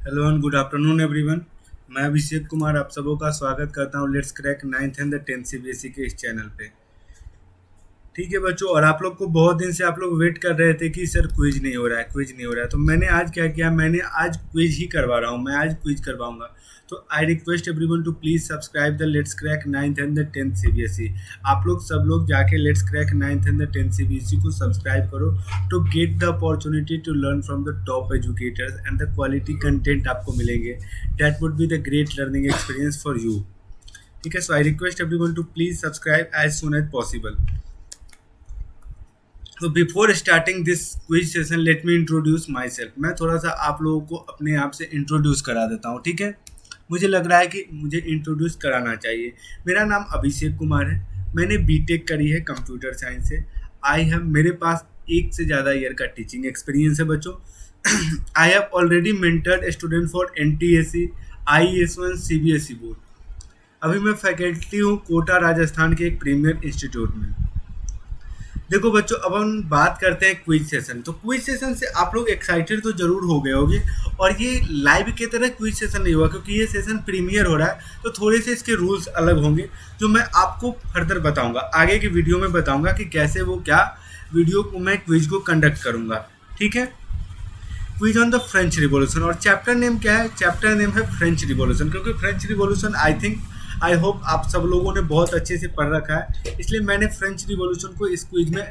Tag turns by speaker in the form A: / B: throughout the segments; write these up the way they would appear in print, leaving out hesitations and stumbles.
A: Hello and good afternoon everyone. मैं अभिषेक कुमार आप सबों का स्वागत करता हूं let's crack ninth and the tenth CBSE के इस चैनल पे। ठीक है बच्चों, और आप लोग को बहुत दिन से आप लोग वेट कर रहे थे कि सर क्विज नहीं हो रहा है, क्विज नहीं हो रहा है। तो मैंने आज क्या किया, मैंने आज क्विज ही करवा रहा हूँ, मैं आज क्विज करवाऊंगा। तो I request everyone to please subscribe the let's crack ninth and the tenth CBSE. आप लोग सब लोग जाके let's crack ninth and the tenth CBSE को सब्सक्राइब करो to get the opportunity to learn from the top educators and the quality content आपको मिलेंगे। That would be the great learning experience for you. ठीक है, so I request everyone to please subscribe as soon as possible. तो before starting this quiz session let me introduce my self. मैं थोड़ा सा आप लोगों को अपने आप से इंट्रोड्यूस करा देता हूँ। ठीक है, मुझे लग रहा है कि मुझे इंट्रोड्यूस कराना चाहिए। मेरा नाम अभिषेक कुमार है, मैंने बीटेक करी है कंप्यूटर साइंस से। आई हैव मेरे पास एक से ज़्यादा ईयर का टीचिंग एक्सपीरियंस है बच्चों। I have already mentored student for NTSE, IAS1, CBSE board. अभी मैं फैकल्टी हूँ कोटा राजस्थान के एक प्रीमियर इंस्टीट्यूट में। देखो बच्चों, अब हम बात करते हैं क्विज सेशन। तो क्विज सेशन से आप लोग एक्साइटेड तो जरूर हो गए होंगे, और ये लाइव की तरह क्विज सेशन नहीं हुआ क्योंकि ये सेशन प्रीमियर हो रहा है। तो थोड़े से इसके रूल्स अलग होंगे जो मैं आपको फर्दर बताऊंगा, आगे की वीडियो में बताऊंगा कि कैसे वो क्या वीडियो को मैं क्विज को कंडक्ट करूंगा। ठीक है, quiz on the French revolution. और चैप्टर नेम क्या है? चैप्टर नेम है फ्रेंच रिवॉल्यूशन, क्योंकि फ्रेंच रिवॉल्यूशन आई होप आप सब लोगों ने बहुत अच्छे से पढ़ रखा है, इसलिए मैंने फ्रेंच रिवॉल्यूशन को इस क्विज में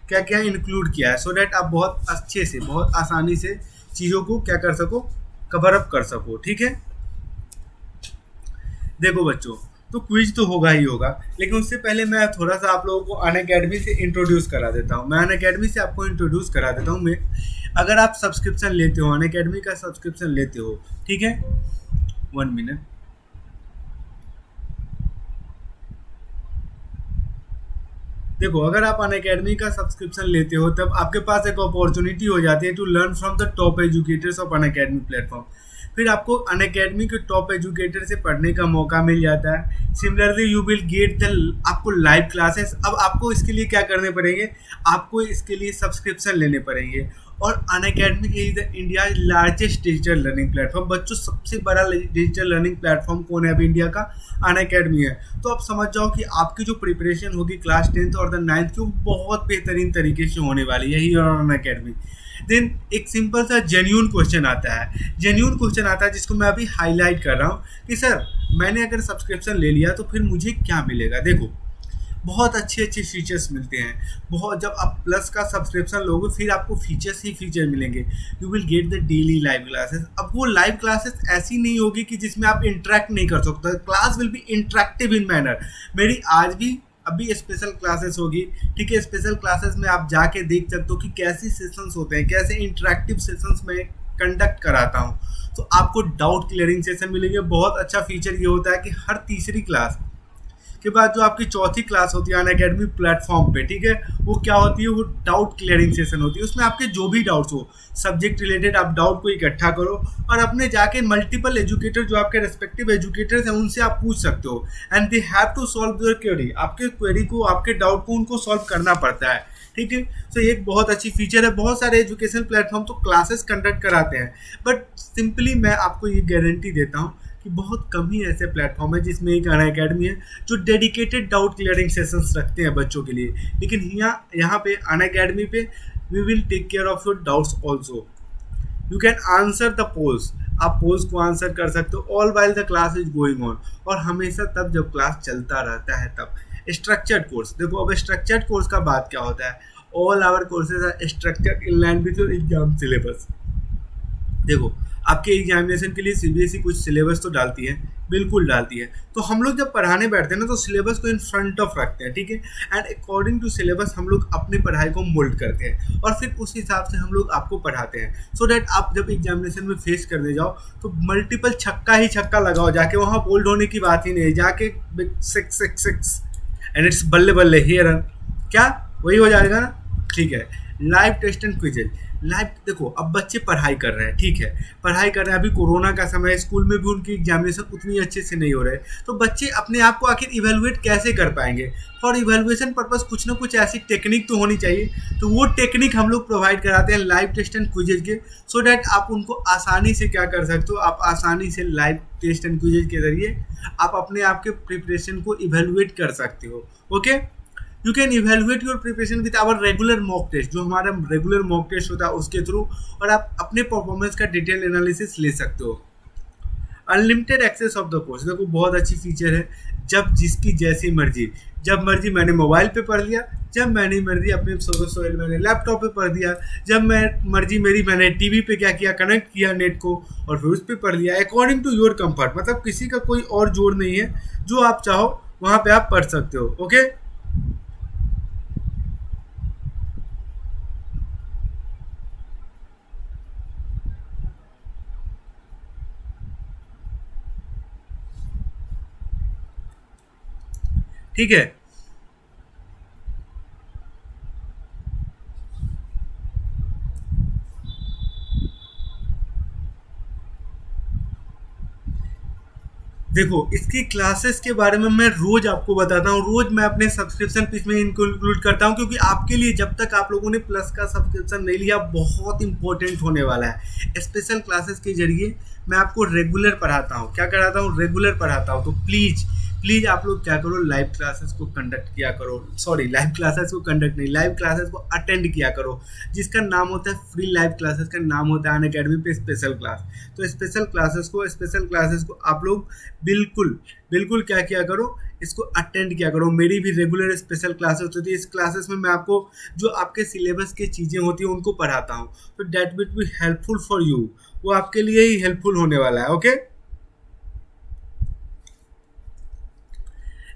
A: क्या क्या इंक्लूड किया है, सो डैट आप बहुत अच्छे से बहुत आसानी से चीज़ों को क्या कर सको, कवर अप कर सको। ठीक है, देखो बच्चों, तो क्विज तो होगा ही होगा, लेकिन उससे पहले मैं थोड़ा सा आप लोगों को अनअकैडमी से इंट्रोड्यूस करा देता हूँ। मैं अनअकैडमी से आपको इंट्रोड्यूस करा देता हूँ। मैं अगर आप सब्सक्रिप्शन लेते हो, अनअकैडमी का सब्सक्रिप्शन लेते हो, ठीक है, 1 मिनट। देखो, अगर आप अनअकैडमी का सब्सक्रिप्शन लेते हो तब आपके पास एक अपॉर्चुनिटी हो जाती है to learn from the top educators of Unacademy platform. फिर आपको अनअकैडमी के टॉप एजुकेटर से पढ़ने का मौका मिल जाता है। Similarly you will get the आपको लाइव क्लासेस। अब आपको इसके लिए क्या करने पड़ेंगे, आपको इसके लिए सब्सक्रिप्शन लेने पड़ेंगे। और Unacademy is the India largest digital learning platform. बच्चों, सबसे बड़ा डिजिटल लर्निंग प्लेटफॉर्म कौन है अभी इंडिया का? अनअकैडमी है। तो आप समझ जाओ कि आपकी जो प्रिपरेशन होगी क्लास 10th और द 9th की, वो बहुत बेहतरीन तरीके से होने वाली है ही और अनअकैडमी। देन एक सिंपल सा जेन्यून क्वेश्चन आता है, जेन्यून क्वेश्चन आता है जिसको मैं अभी हाईलाइट कर रहा हूँ कि सर मैंने अगर सब्सक्रिप्शन ले लिया तो फिर मुझे क्या मिलेगा। देखो, बहुत अच्छे अच्छे फीचर्स मिलते हैं। बहुत, जब आप प्लस का सब्सक्रिप्शन लोगे फिर आपको फीचर्स ही फीचर मिलेंगे। You will get the daily live classes. अब वो लाइव क्लासेस ऐसी नहीं होगी कि जिसमें आप इंटरेक्ट नहीं कर सकते। Class will be interactive in manner. मेरी आज भी अभी स्पेशल क्लासेस होगी। ठीक है, स्पेशल क्लासेस में आप जाके देख सकते हो कि कैसे सेशंस होते हैं, कैसे इंटरेक्टिव सेशंस में कंडक्ट कराता हूँ। तो आपको डाउट क्लियरिंग सेशन मिलेंगे। बहुत अच्छा फीचर ये होता है कि हर तीसरी क्लास के बाद जो आपकी चौथी क्लास होती है अनअकैडमी प्लेटफॉर्म पे, ठीक है, वो क्या होती है, वो डाउट क्लियरिंग सेशन होती है। उसमें आपके जो भी डाउट्स हो सब्जेक्ट रिलेटेड, आप डाउट को इकट्ठा करो और अपने जाके मल्टीपल एजुकेटर जो आपके रेस्पेक्टिव एजुकेटर्स हैं उनसे आप पूछ सकते हो। And they have to solve your query. आपके क्वेरी को, आपके डाउट को उनको सॉल्व करना पड़ता है। ठीक है, तो ये एक बहुत अच्छी फीचर है। बहुत सारे एजुकेशन प्लेटफॉर्म तो क्लासेस कंडक्ट कराते हैं, बट सिंपली मैं आपको ये गारंटी देता हूँ कि बहुत कम ही ऐसे प्लेटफॉर्म है जिसमें एक अनअकैडमी है जो डेडिकेटेड डाउट क्लियरिंग सेशंस रखते हैं बच्चों के लिए। लेकिन यहाँ पे अनअकैडमी पे we will take care of your doubts also. You can answer the polls. आप पोल्स को आंसर कर सकते हो all while the class is going on, और हमेशा तब जब क्लास चलता रहता है तब। स्ट्रक्चर्ड कोर्स, देखो अब स्ट्रक्चर्ड कोर्स का बात क्या होता है। All our courses are structured in line with your exam syllabus. देखो, आपके एग्जामिनेशन के लिए सीबीएसई कुछ सिलेबस तो डालती है, बिल्कुल डालती है। तो हम लोग जब पढ़ाने बैठते हैं ना तो सिलेबस को इन फ्रंट ऑफ रखते हैं। ठीक है, एंड अकॉर्डिंग टू सिलेबस हम लोग अपनी पढ़ाई को मोल्ड करते हैं और फिर उस हिसाब से हम लोग आपको पढ़ाते हैं, सो डैट आप जब एग्जामिनेशन में फेस करने जाओ तो मल्टीपल छक्का ही छक्का लगाओ। जाके वहाँ बोल्ड होने की बात ही नहीं है, जाके 6 एंड इट्स बल्ले बल्ले हियर, क्या वही हो जाएगा ना। ठीक है, live test and quizzes. Live देखो, अब बच्चे पढ़ाई कर रहे हैं, ठीक है, पढ़ाई कर रहे हैं, अभी कोरोना का समय है, स्कूल में भी उनकी एग्जामिनेशन उतनी अच्छे से नहीं हो रहे, तो बच्चे अपने आप को आखिर इवेलुएट कैसे कर पाएंगे? फॉर इवेलुएशन पर्पस कुछ ना कुछ ऐसी टेक्निक तो होनी चाहिए, तो वो टेक्निक हम लोग प्रोवाइड कराते हैं लाइव टेस्ट एंड क्विजेज के, सो डैट आप उनको आसानी से क्या कर सकते हो, आप आसानी से लाइव टेस्ट एंड क्विजेज के जरिए आप अपने आप के प्रिपरेशन को इवेलुएट कर सकते हो। Okay, you can evaluate your preparation with our regular mock test, जो हमारा रेगुलर मॉक टेस्ट होता है उसके थ्रू, और आप अपने परफॉर्मेंस का डिटेल एनालिसिस ले सकते हो। Unlimited access of the course, देखो बहुत अच्छी फीचर है, जब जिसकी जैसी मर्जी, जब मर्जी मैंने मोबाइल पे पढ़ लिया, जब मैंने मर्जी अपने सोशल मैंने लैपटॉप पे पढ़ दिया, जब मैं मर्जी मेरी मैंने टीवी पे क्या किया, कनेक्ट किया नेट को और फिर उस पर पढ़ लिया, अकॉर्डिंग टू योर कंफर्ट, मतलब किसी का कोई और जोर नहीं है, जो आप चाहो वहाँ पे आप पढ़ सकते हो। ओके, ठीक है। देखो, इसकी क्लासेस के बारे में मैं रोज आपको बताता हूँ, रोज मैं अपने सब्सक्रिप्शन पिच में इनको इंक्लूड करता हूँ, क्योंकि आपके लिए जब तक आप लोगों ने प्लस का सब्सक्रिप्शन नहीं लिया, बहुत इंपॉर्टेंट होने वाला है। स्पेशल क्लासेस के जरिए मैं आपको रेगुलर पढ़ाता हूँ, क्या कराता हूँ, रेगुलर पढ़ाता हूँ, तो प्लीज़ प्लीज़ आप लोग क्या करो, लाइव क्लासेस को कंडक्ट किया करो, सॉरी लाइव क्लासेस को कंडक्ट नहीं, लाइव क्लासेस को अटेंड किया करो, जिसका नाम होता है फ्री लाइव क्लासेस, का नाम होता है अनअकैडमी पे स्पेशल क्लास। तो स्पेशल क्लासेस को आप लोग बिल्कुल बिल्कुल क्या किया करो, इसको अटेंड किया करो। मेरी भी रेगुलर स्पेशल क्लासेस होती है, इस क्लासेस में मैं आपको जो आपके सिलेबस की चीज़ें होती हैं उनको पढ़ाता हूँ, तो that will be helpful for you, वो आपके लिए ही हेल्पफुल होने वाला है। ओके,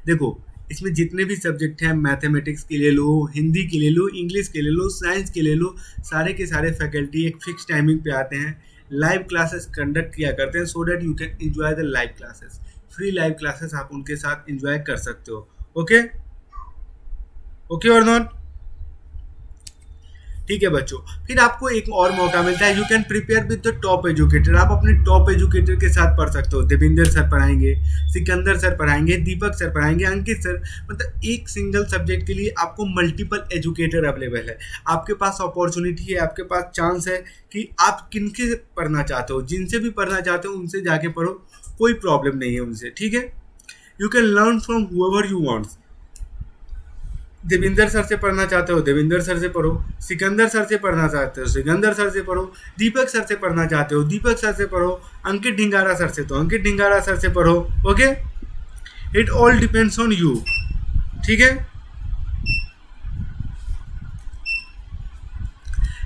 A: देखो इसमें जितने भी सब्जेक्ट हैं, मैथमेटिक्स के ले लो, हिंदी के ले लो, इंग्लिश के ले लो, साइंस के ले लो, सारे के सारे फैकल्टी एक फिक्स टाइमिंग पे आते हैं, लाइव क्लासेस कंडक्ट किया करते हैं, so that you can enjoy the live classes. Free live classes आप उनके साथ एंजॉय कर सकते हो। ओके, ओके और नॉट, ठीक है बच्चों। फिर आपको एक और मौका मिलता है, you can prepare with the top educator, आप अपने टॉप एजुकेटर के साथ पढ़ सकते हो। देविंदर सर पढ़ाएंगे, सिकंदर सर पढ़ाएंगे, दीपक सर पढ़ाएंगे, अंकित सर, मतलब एक सिंगल सब्जेक्ट के लिए आपको मल्टीपल एजुकेटर अवेलेबल है। आपके पास अपॉर्चुनिटी है, आपके पास चांस है कि आप किनके पढ़ना चाहते हो, जिनसे भी पढ़ना चाहते हो उनसे जाके पढ़ो, कोई प्रॉब्लम नहीं है उनसे, ठीक है। You can learn from whoever you wants, Devinder sir से पढ़ना चाहते हो देविंदर सर से पढ़ो, सिकंदर सर से पढ़ना चाहते हो सिकंदर सर से पढ़ो, दीपक सर से पढ़ना चाहते हो दीपक सर से पढ़ो, अंकित ढिंगारा सर से तो अंकित ढिंगारा सर से पढ़ो। Okay, it all depends on you, ठीक है।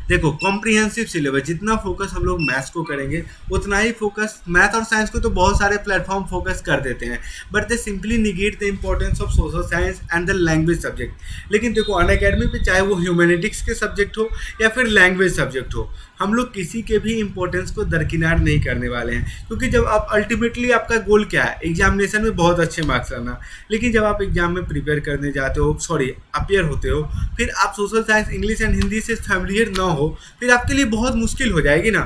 A: देखो कॉम्प्रिहेंसिव सिलेबस, जितना फोकस हम लोग मैथ्स को करेंगे उतना ही फोकस मैथ और साइंस को तो बहुत सारे प्लेटफॉर्म फोकस कर देते हैं, but they simply negate the importance of social science and the language subject. लेकिन देखो अनअकैडमी पे चाहे वो ह्यूमैनिटिक्स के सब्जेक्ट हो या फिर लैंग्वेज सब्जेक्ट हो, हम लोग किसी के भी इंपॉर्टेंस को दरकिनार नहीं करने वाले हैं, क्योंकि जब आप अल्टीमेटली आपका गोल क्या है, एग्जामिनेशन में बहुत अच्छे मार्क्स लाना, लेकिन जब आप एग्जाम में प्रिपेयर करने जाते हो, सॉरी अपियर होते हो, फिर आप social science, English and Hindi से फैमिलियर ना हो, फिर आपके लिए बहुत मुश्किल हो जाएगी ना।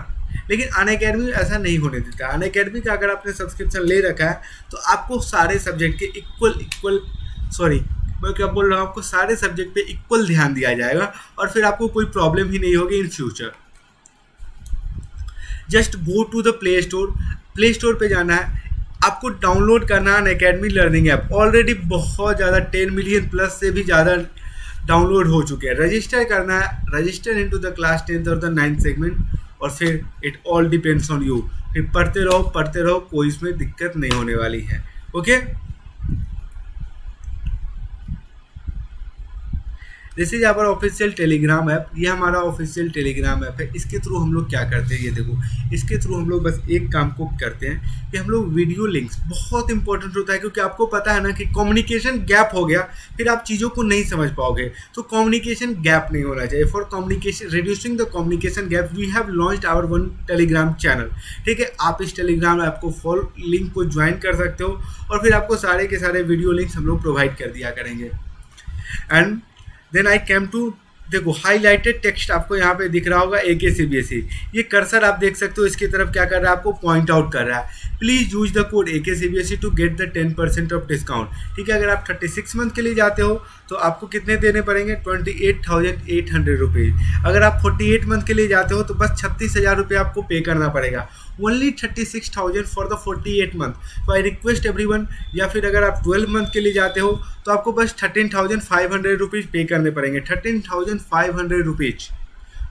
A: लेकिन अनअकैडमी ऐसा नहीं होने देता। अनअकैडमी का अगर आपने सब्सक्रिप्शन ले रखा है तो आपको सारे सब्जेक्ट के इक्वल सॉरी मैं क्या बोल रहा हूँ, आपको सारे सब्जेक्ट पे इक्वल ध्यान दिया जाएगा और फिर आपको कोई प्रॉब्लम ही नहीं होगी in future. Just go to the play store पे जाना है, आपको डाउनलोड करना है अनअकैडमी लर्निंग ऐप। ऑलरेडी बहुत ज़्यादा 10 मिलियन प्लस से भी ज़्यादा डाउनलोड हो चुके हैं। रजिस्टर करना है, register into the class 10th और द 9th सेगमेंट, और फिर it all depends on you. फिर पढ़ते रहो, कोई इसमें दिक्कत नहीं होने वाली है। Okay, this is our official Telegram app. ये हमारा ऑफिशियल टेलीग्राम ऐप है। इसके थ्रू हम लोग क्या करते हैं, ये देखो, इसके थ्रू हम लोग बस एक काम को करते हैं कि हम लोग वीडियो लिंक्स, बहुत इंपॉर्टेंट होता है क्योंकि आपको पता है ना कि कम्युनिकेशन गैप हो गया फिर आप चीज़ों को नहीं समझ पाओगे, तो कम्युनिकेशन गैप नहीं होना चाहिए। For communication, reducing the communication gap, we have launched our one Telegram channel. ठीक है, आप इस टेलीग्राम ऐप को फॉलो, लिंक को ज्वाइन कर सकते हो और फिर आपको सारे के सारे वीडियो लिंक्स हम लोग प्रोवाइड कर दिया करेंगे। And then I came to देखो हाईलाइटेड टेक्स्ट आपको यहाँ पे दिख रहा होगा AKCBSE। ये कर्सर आप देख सकते हो, इसकी तरफ क्या कर रहा है, आपको पॉइंट आउट कर रहा है please use the code AKCBSE to get the 10% of discount. ठीक है, अगर आप 36 मंथ के लिए जाते हो तो आपको कितने देने पड़ेंगे, 28,800 रुपीज़। अगर आप 48 मंथ के लिए जाते हो तो बस 36,000 रुपये आपको पे करना पड़ेगा। Only 36,000 for the 48 month. तो आई रिक्वेस्ट एवरीवन, या फिर अगर आप 12 मंथ के लिए जाते हो तो आपको बस 13,500 रुपीज़ पे करने पड़ेंगे। 13,500 rupees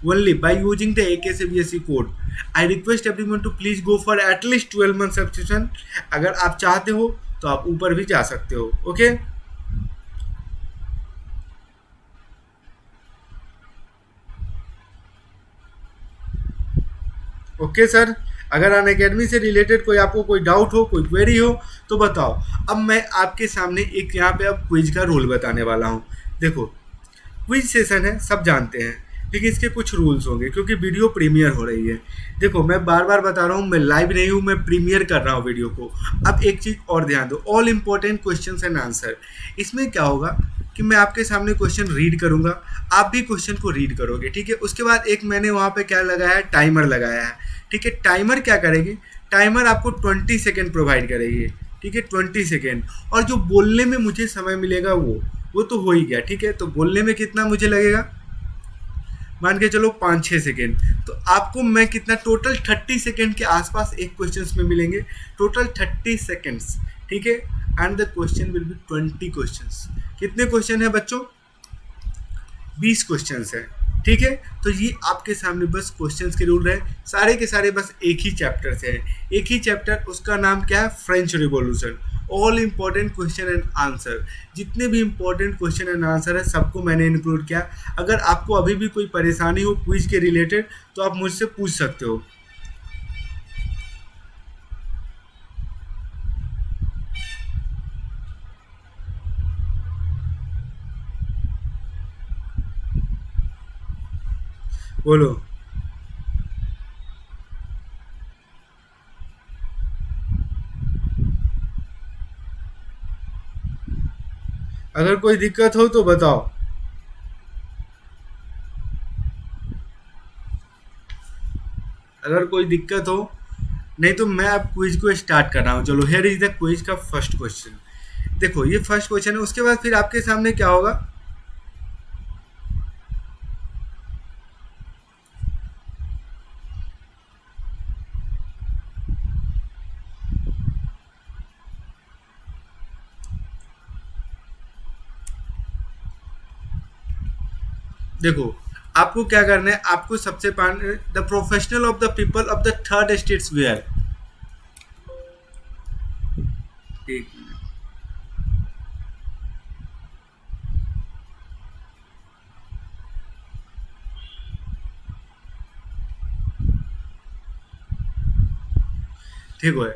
A: only by using the AKCBSE code. I request everyone to please go for at least 12 month subscription. अगर आप चाहते हो तो आप ऊपर भी जा सकते हो। ओके ओके सर, अगर अन अकेडमी से रिलेटेड कोई आपको कोई डाउट हो, कोई क्वेरी हो तो बताओ। अब मैं आपके सामने एक यहाँ पे अब क्विज का रूल बताने वाला हूँ। देखो क्विज सेशन है, सब जानते हैं, लेकिन इसके कुछ रूल्स होंगे क्योंकि वीडियो प्रीमियर हो रही है। देखो मैं बार बार बता रहा हूँ, मैं लाइव नहीं हूँ, मैं प्रीमियर कर रहा हूँ वीडियो को। अब एक चीज़ और ध्यान दो, all important questions and answer. इसमें क्या होगा कि मैं आपके सामने क्वेश्चन रीड करूँगा, आप भी क्वेश्चन को रीड करोगे। ठीक है, उसके बाद एक मैंने वहाँ पे क्या लगाया है, टाइमर लगाया है। ठीक है, टाइमर क्या करेगी, टाइमर आपको 20 सेकेंड प्रोवाइड करेगी। ठीक है, 20 सेकेंड। और जो बोलने में मुझे समय मिलेगा वो तो हो ही गया। ठीक है, तो बोलने में कितना मुझे लगेगा, मान के चलो 5-6 सेकेंड। तो आपको मैं कितना, टोटल 30 सेकेंड के आसपास एक क्वेश्चन में मिलेंगे, टोटल 30 सेकेंड्स। ठीक है, and the question will be 20 questions. कितने क्वेश्चन है बच्चों, 20 क्वेश्चंस है। ठीक है, तो ये आपके सामने बस क्वेश्चंस के रूल रहे, सारे के सारे बस एक ही चैप्टर से हैं। एक ही चैप्टर, उसका नाम क्या है, French revolution. All important question and answer, जितने भी इम्पॉर्टेंट क्वेश्चन एंड आंसर है सबको मैंने इंक्लूड किया। अगर आपको अभी भी कोई परेशानी हो क्विज के रिलेटेड तो आप मुझसे पूछ सकते हो। बोलो। अगर कोई दिक्कत हो तो बताओ। अगर कोई दिक्कत हो, नहीं तो मैं अब क्विज को स्टार्ट कर रहा हूँ। चलो, हियर इज द क्विज का फर्स्ट क्वेश्चन। देखो ये फर्स्ट क्वेश्चन है, उसके बाद फिर आपके सामने क्या होगा, देखो आपको क्या करना है, आपको सबसे पहले the professional of the people of the third states were. एक मिनट, ठीक है,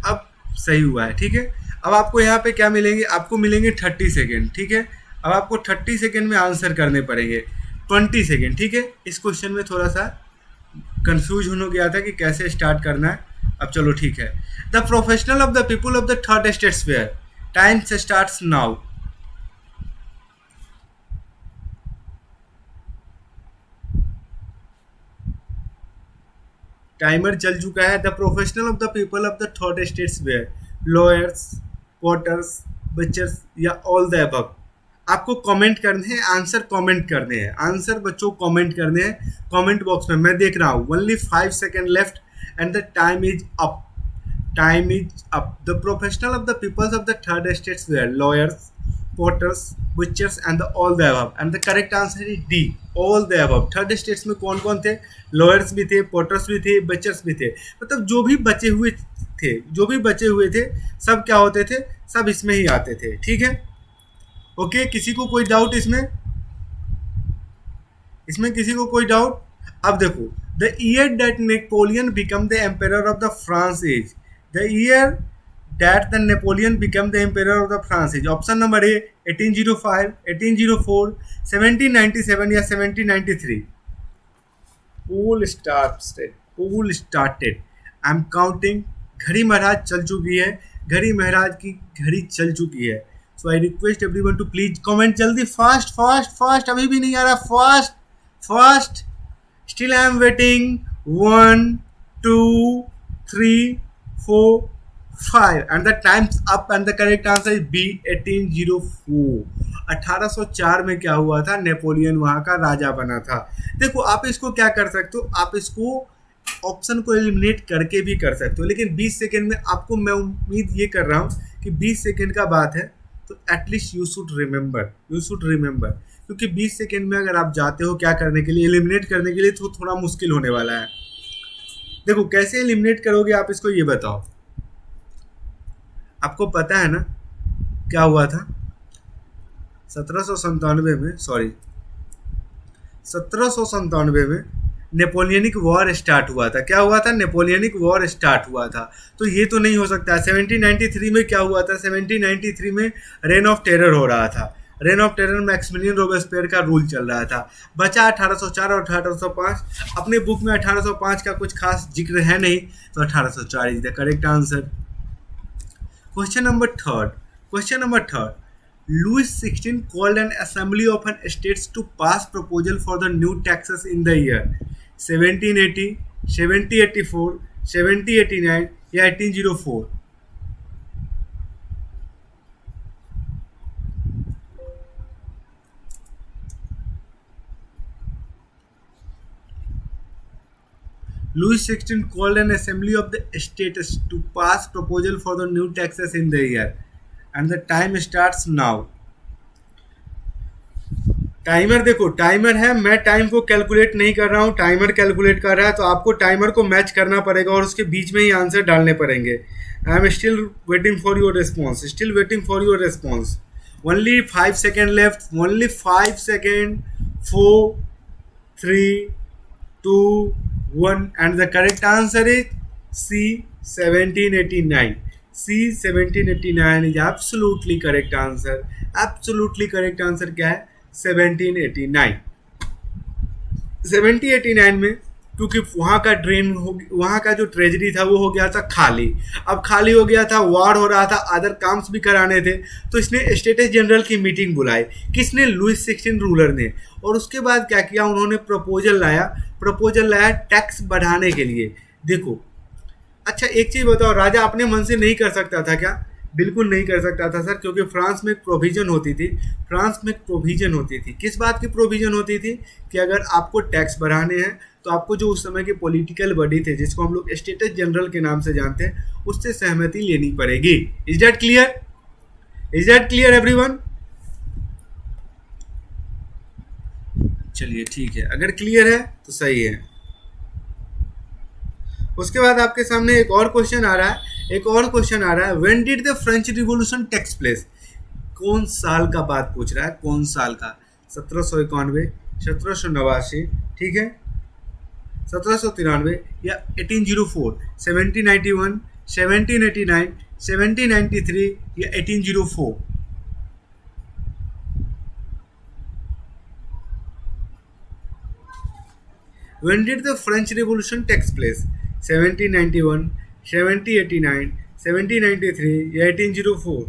A: अब सही हुआ है। ठीक है, अब आपको यहाँ पे क्या मिलेंगे, आपको मिलेंगे 30 सेकेंड। ठीक है, अब आपको 30 सेकेंड में आंसर करने पड़ेंगे, 20 सेकेंड। ठीक है, इस क्वेश्चन में थोड़ा सा कंफ्यूज हो गया था कि कैसे स्टार्ट करना है। अब चलो ठीक है, the professional of the people of the third states were, time starts now. Timer चल चुका है। The professional of the people of the third states were, lawyers, porters, butchers या ऑल द अबव। आपको कमेंट करने हैं, answer comment करने हैं, answer बच्चों कमेंट करने हैं कमेंट बॉक्स में। मैं देख रहा हूँ only 5 second left and the time is up. Time is up. The professional of the peoples of the third states were, lawyers, porters, butchers and the all the above, and the correct answer is D, all the above। Third states में कौन कौन थे, lawyers भी थे, porters भी थे, बचर्स भी थे। मतलब जो भी बचे हुए थे, जो भी बचे हुए थे, सब क्या होते थे, सब इसमें ही आते थे। ठीक है, ओके, किसी को कोई डाउट इसमें, इसमें किसी को कोई डाउट। अब देखो, the year that Napoleon become the ampere of the France is, the year that the Napoleon became the emperor of the France is, option number A 1805, 1804, 1797 या 1793। Pool started. I am counting. घड़ी महाराज चल चुकी है, घड़ी महाराज की घड़ी चल चुकी है। So I request everyone to please comment जल्दी, फास्ट फास्ट फास्ट, अभी भी नहीं आ रहा, fast fast, still I am waiting, 1 2 3 4 5 and the time's up and the correct answer is B 1804। 1804 में क्या हुआ था, नेपोलियन वहां का राजा बना था। देखो आप इसको क्या कर सकते हो, आप इसको ऑप्शन को एलिमिनेट करके भी कर सकते हो, लेकिन 20 सेकंड में आपको मैं उम्मीद ये कर रहा हूँ कि 20 सेकंड का बात है तो एटलीस्ट यू शुड रिमेंबर, क्योंकि 20 सेकंड में अगर आप जाते हो क्या करने के लिए, एलिमिनेट करने के लिए, तो थोड़ा मुश्किल होने वाला है। देखो कैसे एलिमिनेट करोगे आप इसको ये बताओ, आपको पता है ना क्या हुआ था 1797 में, 1797 में नेपोलियनिक वॉर स्टार्ट हुआ था। क्या हुआ था, नेपोलियनिक वॉर स्टार्ट हुआ था, तो ये तो नहीं हो सकता। 1793 में क्या हुआ था, 1793 में रेन ऑफ टेरर हो रहा था। रेन ऑफ टेरर में मैक्सिमिलियन रोबेस्पियर का रूल चल रहा था। बचा 1804 और 1805। अपने बुक में 1805 का कुछ खास जिक्र है नहीं, तो 1804 is the correct answer. Question number third. Louis XVI called an assembly of an states to pass proposal for the new taxes in the year 1780, 1784, 1789 या 1804। Louis XVI called an assembly of the states to pass proposal for the new taxes in the year and the time starts now। Timer देखो, timer है, मैं time को calculate नहीं कर रहा हूँ, timer calculate कर रहा है, तो आपको टाइमर को मैच करना पड़ेगा और उसके बीच में ही आंसर डालने पड़ेंगे। I am still waiting for your response. Only 5 second left, only 5 second, 4 3 2 1 and the correct answer is C 1789। C 1789 is absolutely correct answer। क्या है, 1789। 1789 में क्योंकि वहाँ का वहाँ का जो ट्रेजरी था वो हो गया था खाली। अब खाली हो गया था, वॉर हो रहा था, अदर काम्स भी कराने थे, तो इसने स्टेट्स जनरल की मीटिंग बुलाई। किसने, लुइस 16 रूलर ने। और उसके बाद क्या किया, उन्होंने प्रपोजल लाया टैक्स बढ़ाने के लिए। देखो अच्छा एक चीज़ बताओ, राजा अपने मन से नहीं कर सकता था क्या? बिल्कुल नहीं कर सकता था सर, क्योंकि फ्रांस में एक प्रोविज़न होती थी। किस बात की प्रोविज़न होती थी कि अगर आपको टैक्स बढ़ाने हैं तो आपको जो उस समय के पॉलिटिकल बॉडी थे, जिसको हम लोग स्टेट्स जनरल के नाम से जानते हैं, उससे सहमति लेनी पड़ेगी। Is that clear everyone? चलिए ठीक है, अगर क्लियर है तो सही है। उसके बाद आपके सामने एक और क्वेश्चन आ रहा है, when did the French revolution takes place? कौन साल का बात पूछ रहा है, कौन साल का? 1791, 1789, ठीक है, 1793 या 1804, 1791, 1789, 1793 या 1804? When did the French Revolution takes place? 1791, 1789, 1793 या 1804?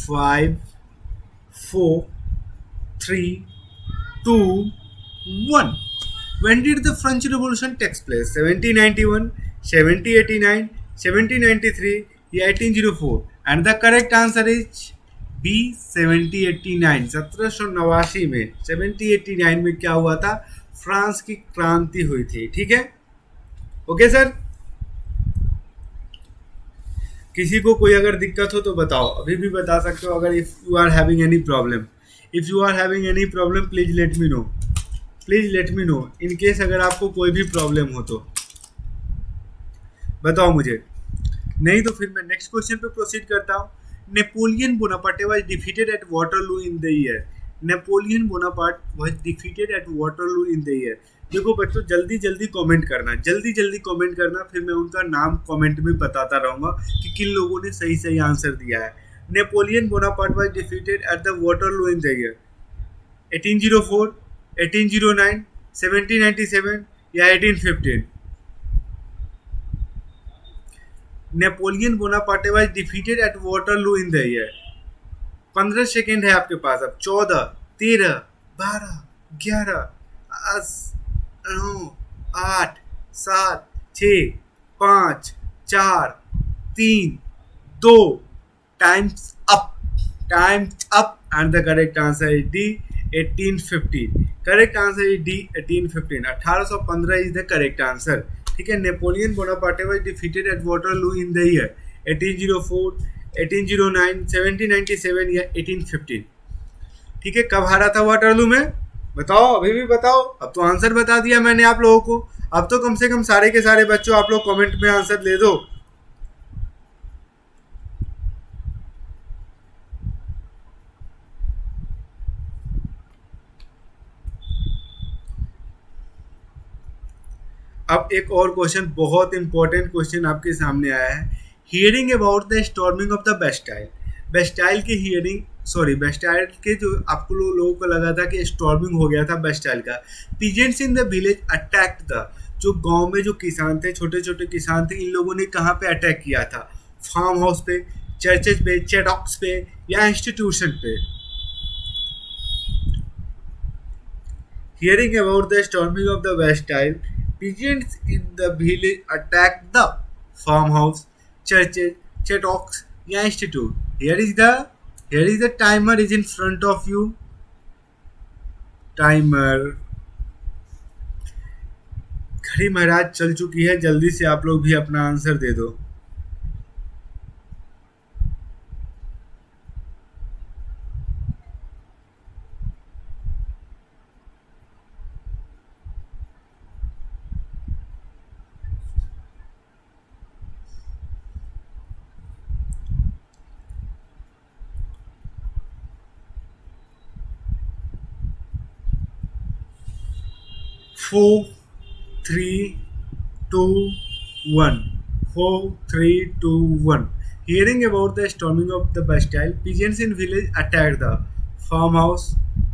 A: Five, 4, 3, 2, 1. When did the French Revolution takes place? 1791, 1789, 1793 या 1804? And the correct answer is B 1789। 1789 में 1789 में क्या हुआ था? फ्रांस की क्रांति हुई थी। ठीक है, ओके सर। किसी को कोई अगर दिक्कत हो तो बताओ, अभी भी बता सकते हो। अगर if you are having any problem, please let me know. In case अगर आपको कोई भी प्रॉब्लम हो तो बताओ मुझे, नहीं तो फिर मैं नेक्स्ट क्वेश्चन पे प्रोसीड करता हूँ। Napoleon Bonaparte was defeated at Waterloo in the year. देखो बच्चों, जल्दी जल्दी कमेंट करना, फिर मैं उनका नाम कमेंट में बताता रहूँगा कि किन लोगों ने सही सही आंसर दिया है। Napoleon Bonaparte was defeated at the Waterloo in the year 1804, 1809, 1797 या 1815? Napoleon Bonaparte was defeated at Waterloo in the year. 15 second है आपके पास अब। 14, 13, 12, 11, 10, 9, 8, 7, 6, 5, 4, 3, 2, times up, times up and the correct answer is D 1815। Correct answer is D 1815। 1815 is the correct answer. ठीक है, Napoleon Bonaparte was defeated at Waterloo in the year 1804, 1809, 1797 या 1815। ठीक है, कब हारा था वाटरलू में? बताओ, अभी भी बताओ। अब तो आंसर बता दिया मैंने आप लोगों को। अब तो कम से कम सारे के सारे बच्चों आप लोग कमेंट में आंसर दे दो। अब एक और क्वेश्चन, बहुत इंपॉर्टेंट क्वेश्चन आपके सामने आया है। Hearing about the storming of the Bastille. Bastille की हियरिंग, सॉरी बेस्टाइल के जो आपको लोगों को लगा था कि स्टॉर्मिंग हो गया था बेस्टाइल का। Peasants in the village attacked the, जो गांव में जो किसान थे, छोटे छोटे किसान थे, इन लोगों ने कहाँ पे अटैक किया था? फार्म हाउस पे, चर्चेज पे, चैडॉक्स पे या इंस्टीट्यूशन पे? Hearing about the storming of the Bastille, peasants in the village attacked the farmhouse, churches, chattox, या institute. Here is the timer is in front of you. Timer. घड़ी महाराज चल चुकी है, जल्दी से आप लोग भी अपना आंसर दे दो। Four, three, two, one. 4, 3, 2, 1. Hearing about the storming of the Bastille, peasants in village attacked the farmhouse,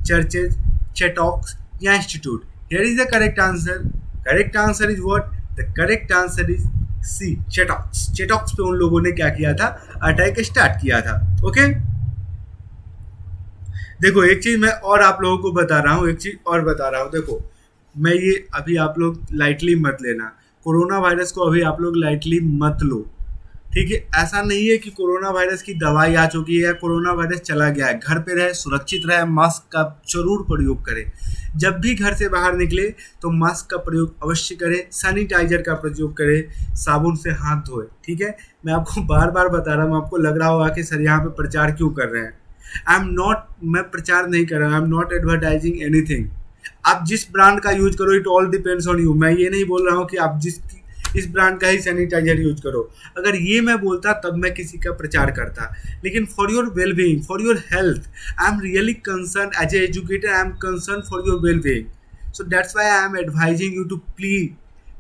A: churches, chattox, या institute. Here is the correct answer. Correct answer is what? The correct answer is C. chattox. chattox पे उन लोगों ने क्या किया था? Attack start किया था। ओके, देखो एक चीज मैं और आप लोगों को बता रहा हूँ, एक चीज और बता रहा हूँ। देखो, मैं ये अभी आप लोग लाइटली मत लेना, कोरोना वायरस को अभी आप लोग लाइटली मत लो। ठीक है, ऐसा नहीं है कि कोरोना वायरस की दवाई आ चुकी है या कोरोना वायरस चला गया है। घर पे रहे, सुरक्षित रहे, मास्क का जरूर प्रयोग करें। जब भी घर से बाहर निकले तो मास्क का प्रयोग अवश्य करें, सैनिटाइजर का प्रयोग करें, साबुन से हाथ धोए। ठीक है, मैं आपको बार बार बता रहा हूँ, आपको लग रहा होगा कि सर यहाँ पे प्रचार क्यों कर रहे हैं। आई एम नॉट, मैं प्रचार नहीं कर रहा, I am not advertising anything. आप जिस ब्रांड का यूज करो, it all depends on you. मैं ये नहीं बोल रहा हूँ कि आप इस ब्रांड का ही सैनिटाइजर यूज करो। अगर ये मैं बोलता तब मैं किसी का प्रचार करता, लेकिन for your well being, for your health, I am really concern as a educator, I am concern for your well being. So that's why I am advising you to please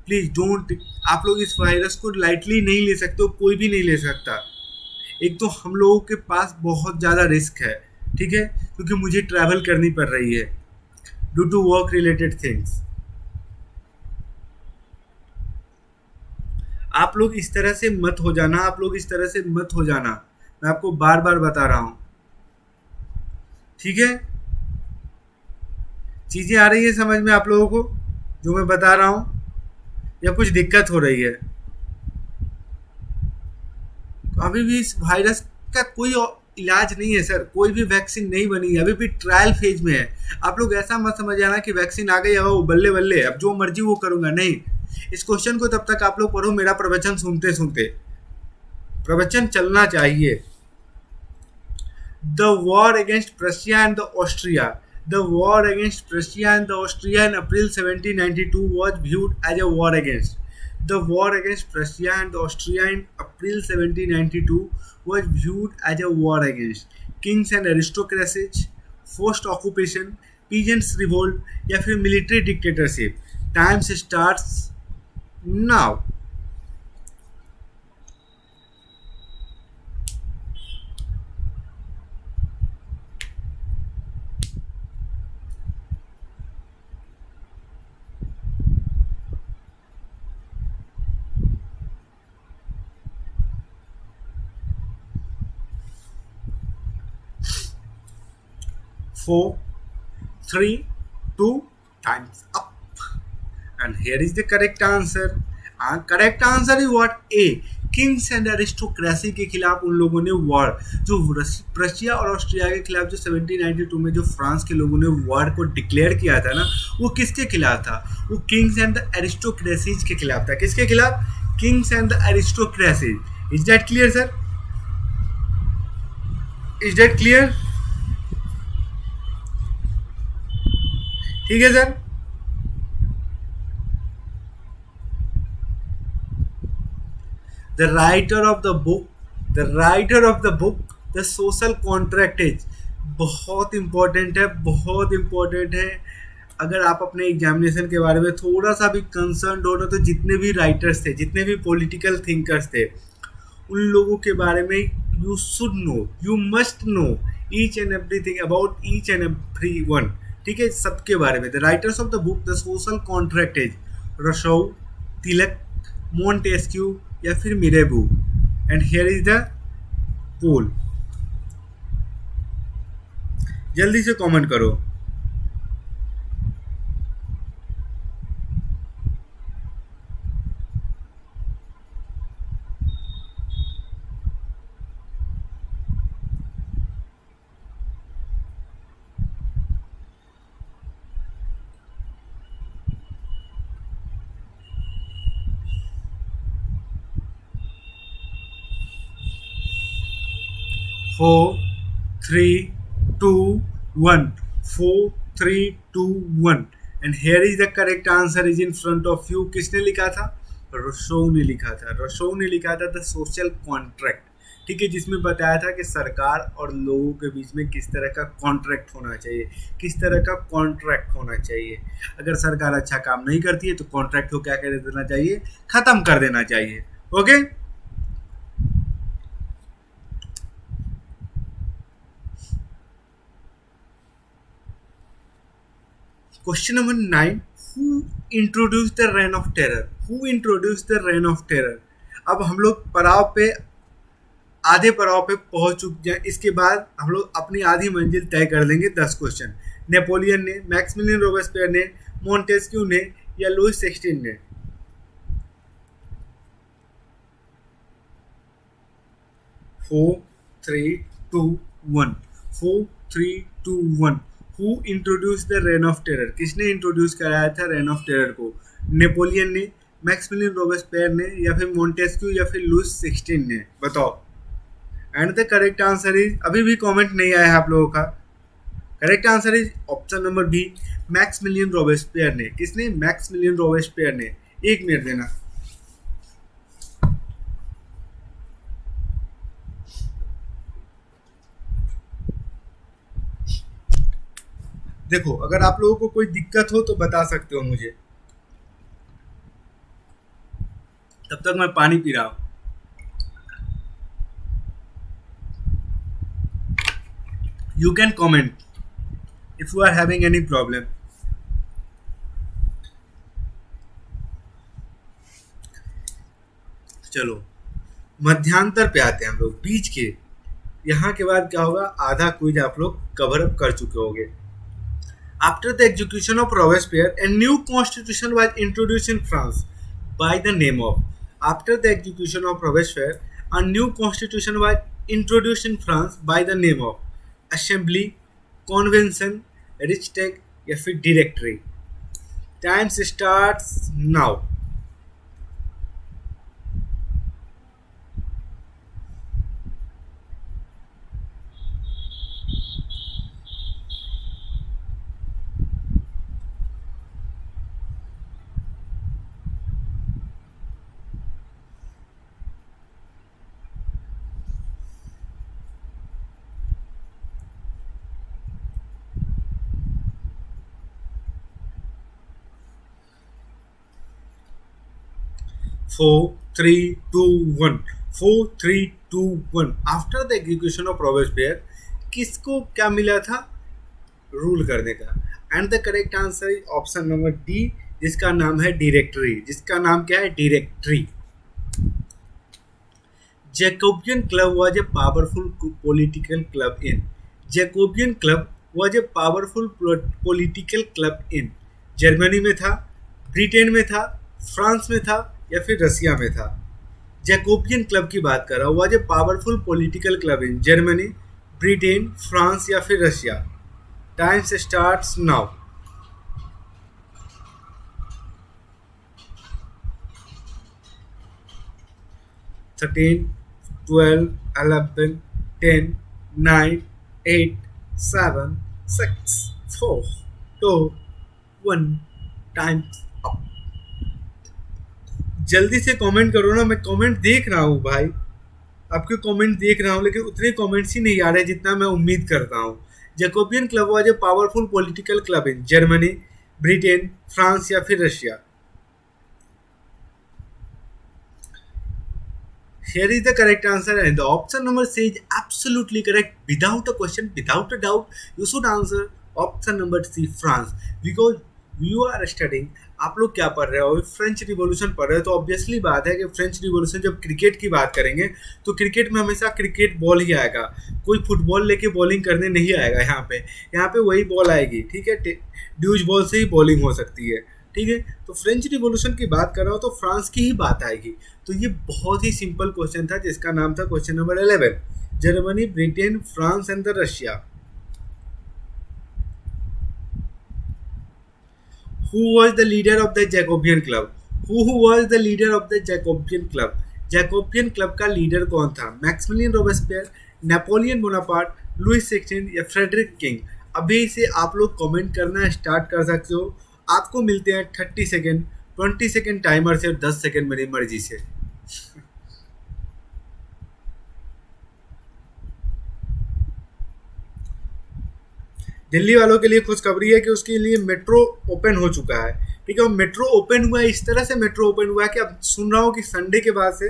A: please don't. आप लोग इस virus को lightly नहीं ले सकते हो, कोई भी नहीं ले सकता। एक तो हम लोगों के पास बहुत ज़्यादा रिस्क है, ठीक है, क्योंकि मुझे ट्रैवल करनी पड़ रही है due to work related things. आप लोग इस तरह से मत हो जाना, आप लोग इस तरह से मत हो जाना, मैं आपको बार बार बता रहा हूं। ठीक है, चीजें आ रही है समझ में आप लोगों को जो मैं बता रहा हूं, या कुछ दिक्कत हो रही है? अभी भी इस वायरस का कोई इलाज नहीं है सर, कोई भी वैक्सीन नहीं बनी है, अभी भी ट्रायल फेज में है। आप लोग ऐसा मत समझ जाना कि वैक्सीन आ गई है, वो बल्ले बल्ले अब जो मर्जी वो करूंगा, नहीं। इस क्वेश्चन को तब तक आप लोग पढ़ो मेरा प्रवचन सुनते सुनते, प्रवचन चलना चाहिए। The war against Prussia and the Austria, the war against Prussia and the Austria in April 1792 was viewed as a war against, the war against Prussia and Austria in April 1792 was viewed as a war against kings and aristocracies, forced occupation, peasants revolt या फिर military dictatorship. Time starts now. 4, 3, 2, times up. And here is the correct answer. Correct answer is what? A. Kings and aristocracy के खिलाफ उन लोगों ने war, जो Russia और Austria के खिलाफ जो 1792 में जो फ्रांस के लोगों ने वॉर को डिक्लेयर किया था ना, वो किसके खिलाफ था? वो किंग्स एंड द एरिस्टोक्रेसीज के खिलाफ था. किसके खिलाफ? Kings and the aristocracies. Is that clear sir? Is that clear? ठीक है sir. The writer of the book The Social Contract is बहुत इम्पोर्टेंट है, बहुत इम्पोर्टेंट है. अगर आप अपने एग्जामिनेशन के बारे में थोड़ा सा भी कंसर्न हो ना, तो जितने भी राइटर्स थे, जितने भी पॉलिटिकल थिंकर्स थे, उन लोगों के बारे में you should know, you must know each and everything about each and every one. ठीक है, सबके बारे में. The writers of the book the social contract is Rousseau, Tilak, Montesquieu या फिर Mirabeau. And here is the poll. जल्दी से comment करो. Four, three, two, one. 4, 3, 2, 1. And here is the correct answer is in front of you. किसने लिखा था? रसो ने लिखा था. रसो ने लिखा था द सोशल कॉन्ट्रैक्ट. ठीक है, जिसमें बताया था कि सरकार और लोगों के बीच में किस तरह का कॉन्ट्रैक्ट होना चाहिए, किस तरह का कॉन्ट्रैक्ट होना चाहिए. अगर सरकार अच्छा काम नहीं करती है तो कॉन्ट्रैक्ट को क्या कर देना चाहिए? खत्म कर देना चाहिए. Okay. Question number 9. Who introduced the reign of terror? Who introduced the reign of terror? अब हम लोग आधे पड़ाव पे पहुंच चुके हैं. इसके बाद हम लोग अपनी आधी मंजिल तय कर लेंगे. 10 क्वेश्चन. नेपोलियन ने, मैक्सिमिलियन रोबेस्पियर ने, मोंटेस्क्यू ने या लुइस 16 ने? 4, 3, 2, 1. 4, 3, 2, 1. Who introduced the reign of terror? किसने इंट्रोड्यूस कराया था रेन ऑफ टेरर को? नेपोलियन ने, मैक्सिमिलियन रोबेस्पियर ने या फिर मोंटेस्क्यू या फिर लुइस 16 ने? बताओ. And the correct answer is, अभी भी कमेंट नहीं आया है आप लोगों का. Correct answer is option number B, Maximilien Robespierre ने. किसने? मैक्सिमिलियन रोबेस्पियर ने. 1 मिनट देना. देखो, अगर आप लोगों को कोई दिक्कत हो तो बता सकते हो मुझे. तब तक मैं पानी पी रहा हूं. You can comment if you are having any problem. चलो मध्यांतर पे आते हैं हम लोग, बीच के. यहाँ के बाद क्या होगा? आधा क्विज आप लोग कवर अप कर चुके होंगे. After the execution of Robespierre, a new constitution was introduced in France by the name of. After the execution of Robespierre, a new constitution was introduced in France by the name of Assembly, Convention, Richtag या फिर Directory. Time starts now. Four, three, two, one. 4, 3, 2, 1. After the execution of Robespierre, किसको क्या मिला था? Rule करने का. And the correct answer is option number D, जिसका नाम है डायरेक्टरी. जिसका नाम क्या है? Directory. Jacobian Club was a powerful political Club in. Jacobian Club was a powerful political Club in? Germany में था, ब्रिटेन में था, फ्रांस में था या फिर रसिया में था? जैकोबियन क्लब की बात कर रहा हूँ। Was a powerful political Club in Germany, Britain, France या फिर Russia? Time starts now. 13, 12, 11, 10, 9, 8, 7, 6, 4, 2, 1, time up. जल्दी से कमेंट करो ना, मैं कमेंट देख रहा हूँ भाई, आपके कमेंट देख रहा हूँ, लेकिन उतने कमेंट्स ही नहीं आ रहे जितना मैं उम्मीद करता हूँ। Jacobian Club was a powerful political Club in Germany, Britain, France या फिर Russia? Here is the correct answer, and the option number C is absolutely correct. Without a question, without a doubt, you should answer option number C, France. Because you are studying, आप लोग क्या पढ़ रहे हो? French revolution पढ़ रहे हो, तो ऑब्वियसली बात है कि फ्रेंच रिवॉल्यूशन, जब क्रिकेट की बात करेंगे तो क्रिकेट में हमेशा क्रिकेट बॉल ही आएगा, कोई फुटबॉल लेके बॉलिंग करने नहीं आएगा। यहाँ पे वही बॉल आएगी, ठीक है, ड्यूज बॉल से ही बॉलिंग हो सकती है, ठीक है। तो फ्रेंच रिवॉल्यूशन की बात कर रहा हूँ तो फ्रांस की ही बात आएगी। तो ये बहुत ही सिंपल क्वेश्चन था, जिसका नाम था question number 11, Germany, Britain, France and the Russia. Who was the leader of the Jacobian Club? Who was the leader of the Jacobian Club? Jacobian Club का लीडर कौन था? Maximilien Robespierre, Napoleon Bonaparte, Louis 16 या Frederick king? अभी से आप लोग comment करना start कर सकते हो। आपको मिलते हैं 30 सेकेंड, 20 सेकेंड टाइमर से और 10 सेकेंड मेरी मर्जी से। दिल्ली वालों के लिए खुशखबरी है कि उसके लिए मेट्रो ओपन हो चुका है, ठीक है। और मेट्रो ओपन हुआ है, इस तरह से मेट्रो ओपन हुआ है कि अब सुन रहा हूँ कि संडे के बाद से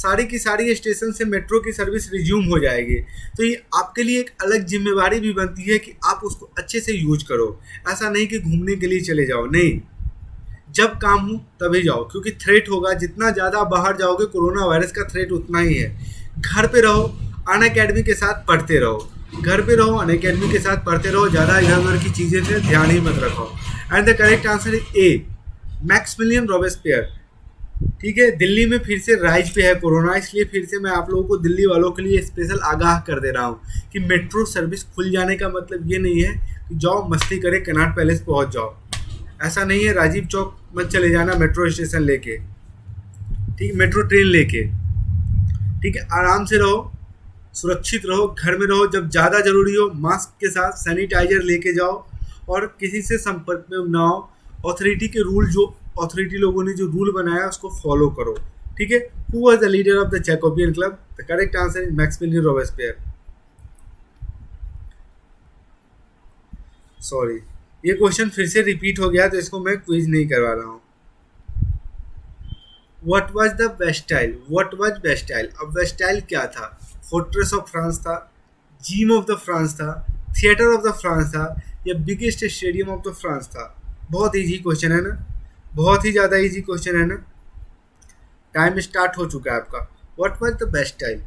A: सारी की सारी स्टेशन से मेट्रो की सर्विस रिज्यूम हो जाएगी। तो ये आपके लिए एक अलग जिम्मेवारी भी बनती है कि आप उसको अच्छे से यूज करो। ऐसा नहीं कि घूमने के लिए चले जाओ, नहीं, जब काम हो तभी जाओ, क्योंकि थ्रेट होगा, जितना ज़्यादा बाहर जाओगे कोरोना वायरस का थ्रेट उतना ही है। घर पे रहो, अन अकेडमी के साथ पढ़ते रहो, घर पे रहो, अन अकेडमी के साथ पढ़ते रहो, ज़्यादा इधर उधर की चीज़ें से ध्यान ही मत रखो। And the correct answer is a, Maximilien Robespierre, ठीक है। दिल्ली में फिर से राइज पे है कोरोना, इसलिए फिर से मैं आप लोगों को, दिल्ली वालों के लिए स्पेशल आगाह कर दे रहा हूँ कि मेट्रो सर्विस खुल जाने का मतलब ये नहीं है कि जाओ मस्ती करे कनॉट पैलेस पहुँच जाओ। ऐसा नहीं है, राजीव चौक मत चले जाना मेट्रो स्टेशन लेके, ठीक, मेट्रो ट्रेन लेके, ठीक है। आराम से रहो, सुरक्षित रहो, घर में रहो, जब ज़्यादा ज़रूरी हो मास्क के साथ सैनिटाइजर लेके जाओ और किसी से संपर्क में ना हो। अथॉरिटी के रूल, जो अथॉरिटी लोगों ने जो रूल बनाया उसको फॉलो करो, ठीक है। Who was the leader of the Jacobian Club? The correct answer is Maximilien Robespierre. Sorry, ये क्वेश्चन फिर से रिपीट हो गया तो इसको मैं क्विज नहीं करवा रहा हूँ। What was the Bastille? What was Bastille? अब वेस्टाइल क्या था? फोर्ट्रेस ऑफ फ्रांस था, जीम ऑफ द फ्रांस था, थिएटर ऑफ द फ्रांस था या biggest stadium of the France था? बहुत इजी क्वेश्चन है ना, बहुत ही ज़्यादा इजी क्वेश्चन है ना। टाइम स्टार्ट हो चुका है आपका। What was the Bastille?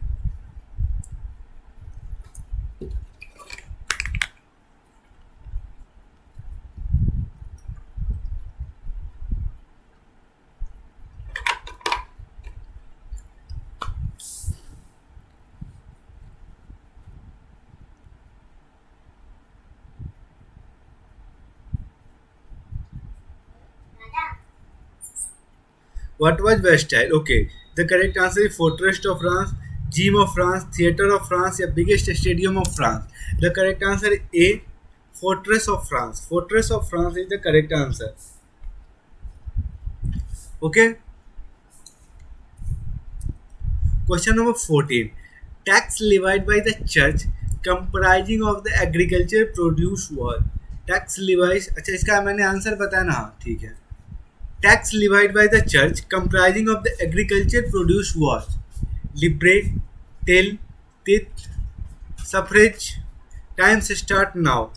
A: What was Versailles? Okay, the correct answer is Fortress of France, Gym of France, Theatre of France या biggest stadium of France. The correct answer is A, Fortress of France. Fortress of France is the correct answer. Okay. Question number 14. Tax levied by the church comprising of the agriculture produce was. Tax levies, अच्छा इसका मैंने answer बताया ना, हाँ ठीक है। Tax levied by the church comprising of the agriculture produce was लिब्रेट, taille, tithe, suffrage? Time से start now.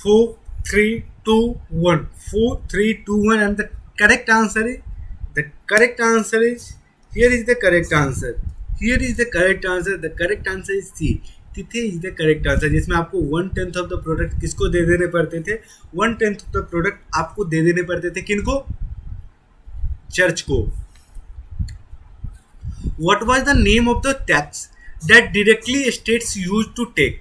A: 4, 3, 2, 1. 4, 3, 2, 1. And the correct answer is, here is the correct answer. Here is the correct answer. The correct answer is C. तिथे is the correct answer, जिसमें आपको 1/10 of the product किसको दे देने पड़ते थे? 1/10 of the product आपको दे देने पड़ते थे किनको? चर्च को. What was the name of the tax that directly states used to take?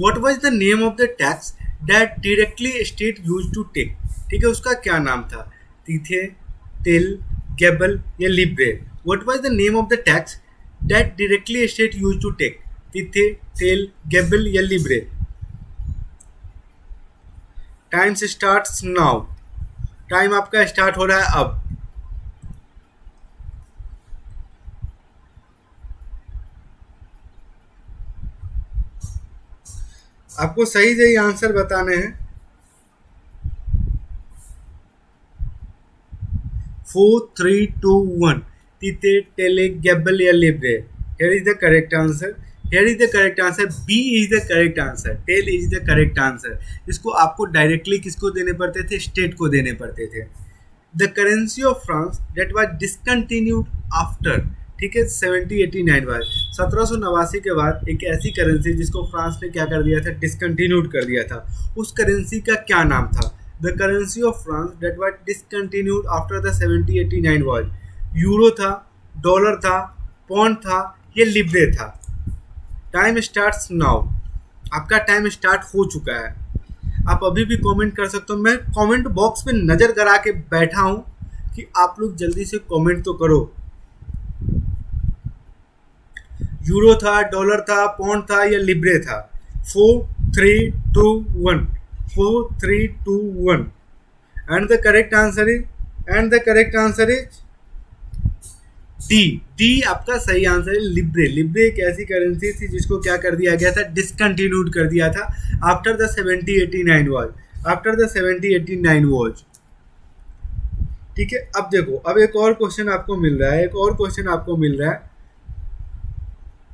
A: What was the name of the tax that directly state used to take? ठीक है, उसका क्या नाम था? तिथे, टेल, गैबल या Libre? What was the name of the tax that directly state used to take? तिथे, tell, गैबल या Libre? Time starts now. Time आपका स्टार्ट हो रहा है अब. आपको सही सही आंसर बताने हैं. 4, 3, 2, 1. तिथे, टेले, गैबल या Libre? Here is the correct answer. Here is the correct answer. B is the correct answer. Taille is the correct answer. इसको आपको डायरेक्टली किसको देने पड़ते थे? स्टेट को देने पड़ते थे. The currency of France that was discontinued after, ठीक है, 1789 बाद, 1789 के बाद एक ऐसी करेंसी जिसको फ्रांस ने क्या कर दिया था? डिसकंटिन्यूड कर दिया था. उस करेंसी का क्या नाम था? The currency of France that was discontinued after the 1789 was euro था, डॉलर था, पौंड था, ये लिब्रे था. Time starts now. आपका टाइम स्टार्ट हो चुका है. आप अभी भी कमेंट कर सकते हो. मैं कमेंट बॉक्स में नज़र करा के बैठा हूँ कि आप लोग जल्दी से कमेंट तो करो. यूरो था, डॉलर था, पौंड था या लिब्रे था? 4, 3, 2, 1. 4, 3, 2, 1. And the correct answer is D. D आपका सही आंसर है. लिब्रे. लिब्रे एक ऐसी करेंसी थी जिसको क्या कर दिया गया था? डिसकंटिन्यूड कर दिया था आफ्टर द 1789 वॉज. ठीक है, अब देखो, अब एक और क्वेश्चन आपको मिल रहा है.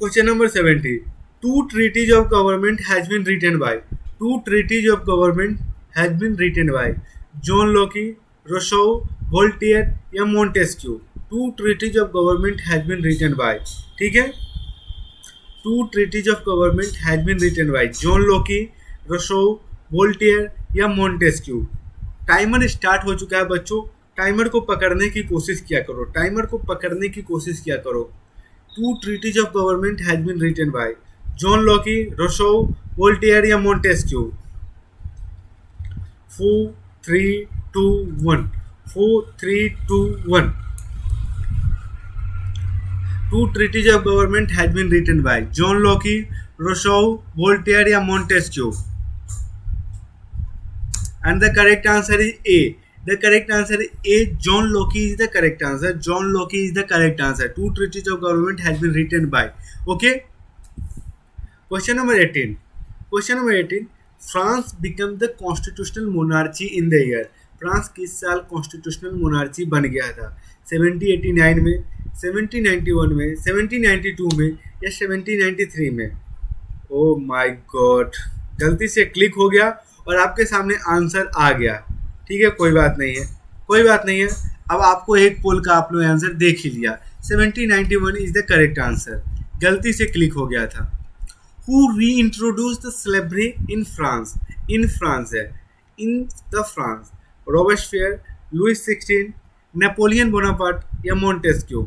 A: Question number 70. Two treaties of government has been written by John Locke, Rousseau, Voltaire या Montesquieu. Two treaties of government has been written by, ठीक है, two treaties of government has been written by John Locke, Rousseau, Voltaire या Montesquieu. Timer start हो चुका है बच्चों. Timer को पकड़ने की कोशिश किया करो. Two treaties of government has been written by John Locke, Rousseau, Voltaire या Montesquieu. 4, 3, 2, 1. 4, 3, 2, 1. Two treaties of government has been written by John Locke, Rousseau, Voltaire या Montesquieu. And the correct answer is A. The correct answer is A. John Locke is the correct answer. Two treaties of government has been written by. Okay. Question number 18. France became the constitutional monarchy in the year. France किस साल constitutional monarchy बन गया था? 1789 में, 1791 में, 1792 में या 1793 में? ओ माय गॉड, गलती से क्लिक हो गया और आपके सामने आंसर आ गया. ठीक है, कोई बात नहीं है. अब आपको एक पोल का आप लोग आंसर देख ही लिया. 1791 इज द करेक्ट आंसर. गलती से क्लिक हो गया था. Who re introduce the slavery in France? In the France. Robespierre, Louis 16, Napoleon Bonaparte या मोंटेस्क्यू?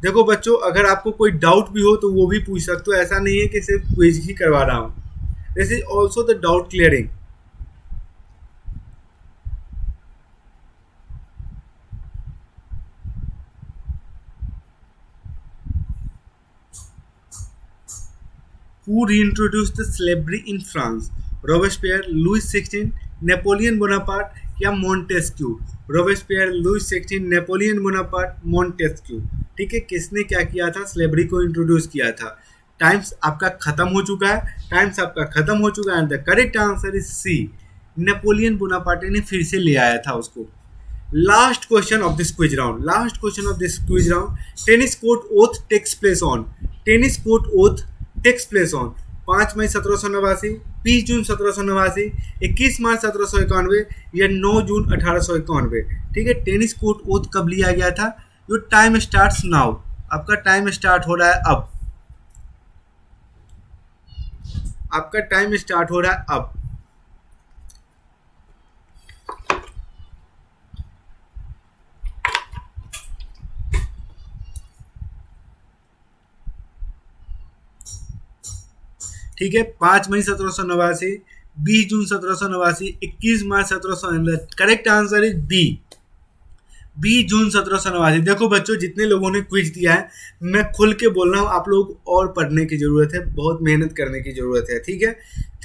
A: देखो बच्चों, अगर आपको कोई डाउट भी हो तो वो भी पूछ सकते हो. ऐसा नहीं है कि सिर्फ क्विज ही करवा रहा हूँ. This is also the doubt clearing. Who reintroduced the slavery in France? Robespierre, Louis 16, Napoleon Bonaparte या Montesquieu? Robespierre, Louis 16, Napoleon Bonaparte, Montesquieu. ठीक है, किसने क्या किया था? स्लेवरी को इंट्रोड्यूस किया था. टाइम्स आपका खत्म हो चुका है. And the correct answer is C. Napoleon Bonaparte ने फिर से ले आया था उसको. Last question of this quiz round. Tennis court oath takes place on. 5 May 1789, 20 June 1789, 21 March 1791 या 9 जून 1891। ठीक है, टेनिस कोर्ट ओथ कब लिया गया था? योर टाइम स्टार्ट्स नाउ, आपका टाइम स्टार्ट हो रहा है अब, आपका टाइम स्टार्ट हो रहा है अब। ठीक है, 5 May 1789, 20 June 1789, 21 March 1789। Correct answer is B, 20 June 1789। देखो बच्चों, जितने लोगों ने क्विज दिया है, मैं खुल के बोल रहा हूँ, आप लोग और पढ़ने की ज़रूरत है, बहुत मेहनत करने की ज़रूरत है। ठीक है,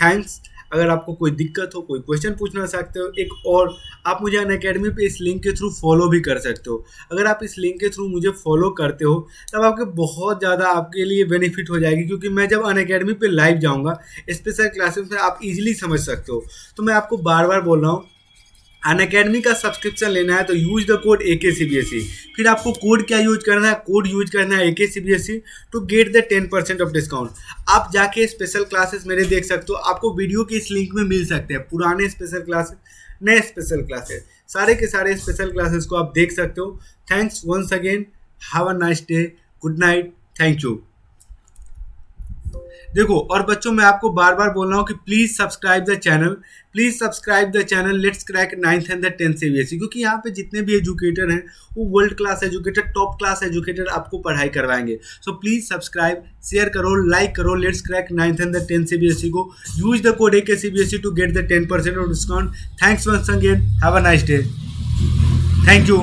A: थैंक्स। अगर आपको कोई दिक्कत हो, कोई क्वेश्चन पूछना सकते हो। एक और, आप मुझे अनअकैडमी पे इस लिंक के थ्रू फॉलो भी कर सकते हो। अगर आप इस लिंक के थ्रू मुझे फॉलो करते हो तब आपके बहुत ज़्यादा आपके लिए बेनिफिट हो जाएगी, क्योंकि मैं जब अनअकैडमी पे लाइव जाऊँगा स्पेशल क्लासेस में, आप इजीली समझ सकते हो। तो मैं आपको बार बार बोल रहा हूँ, अनअकैडमी का सब्सक्रिप्शन लेना है तो यूज द कोड AKCBSE। फिर आपको कोड क्या यूज करना है? कोड यूज करना है AKCBSE to get the 10% of discount. आप जाके स्पेशल क्लासेस मेरे देख सकते हो, आपको वीडियो के इस लिंक में मिल सकते हैं, पुराने स्पेशल क्लासेस, नए स्पेशल क्लासेस, सारे के सारे स्पेशल क्लासेस को आप देख सकते हो। Thanks once again, have a nice day, good night, thank you. देखो, और बच्चों मैं आपको बार बार बोल रहा हूँ कि please subscribe the channel, please subscribe the channel let's crack 9th and 10th CBSE, क्योंकि यहाँ पे जितने भी एजुकेटर हैं वो world class educator, top class educator आपको पढ़ाई करवाएंगे। सो प्लीज सब्सक्राइब, शेयर करो, लाइक करो, let's crack 9th and 10th CBSE को। Use the code AKCBSE to get the 10% of discount. Thanks once again, have a nice day, thank you.